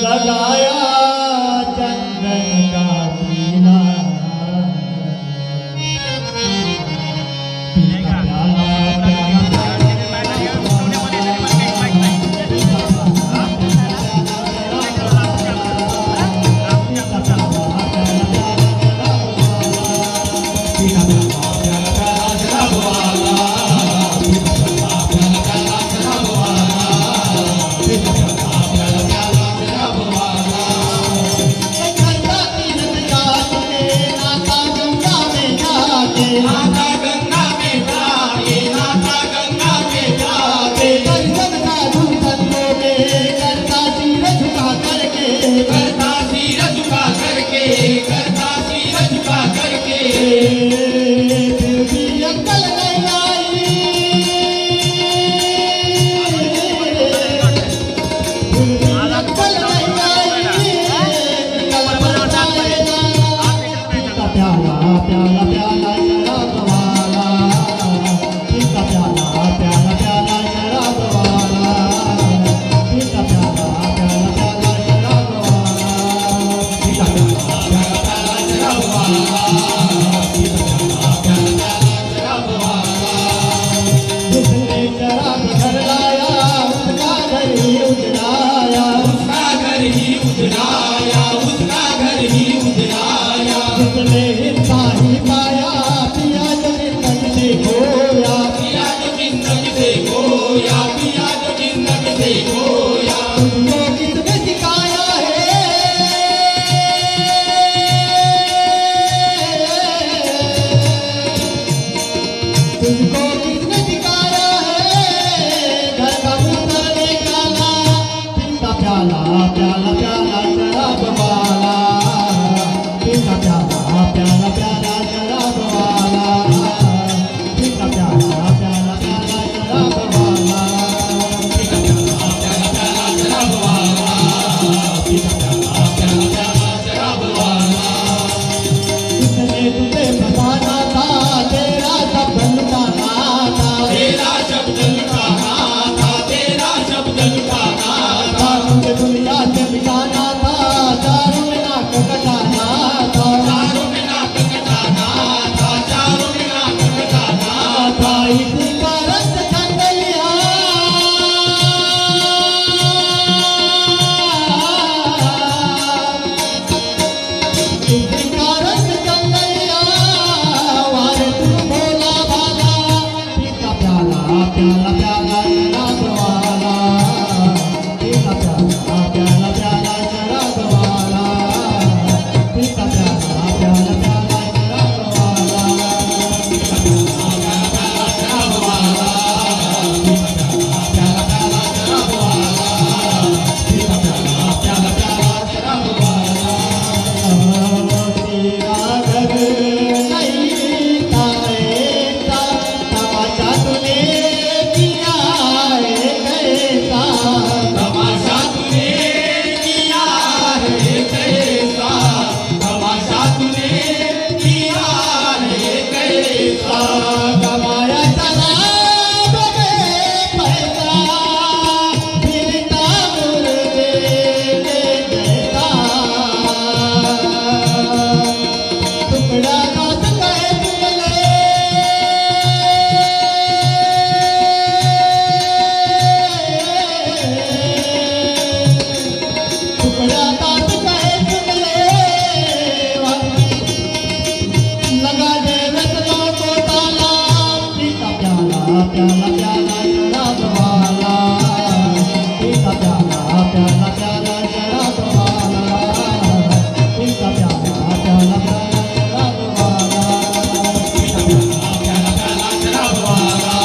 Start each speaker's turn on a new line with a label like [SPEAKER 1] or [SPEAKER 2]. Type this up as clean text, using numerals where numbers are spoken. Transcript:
[SPEAKER 1] लगाया चंदन का टीला
[SPEAKER 2] नाता गंगा में जाके, नाता गंगा में जाके,
[SPEAKER 1] दर्शन साधु संतों के करता सिर झुका करके,
[SPEAKER 2] करता सिर झुका करके, करता सिर झुका करके,
[SPEAKER 1] फिर भी अक्ल नहीं आई, फिर भी अक्ल नहीं आई, कल बताएगा प्याला प्याला प्याला शराब प्याला प्याला शराब वाला पीता प्याला प्याला प्याला शराब वाला पीता प्याला प्याला प्याला शराब वाला
[SPEAKER 2] प्याला प्याला शराब वाला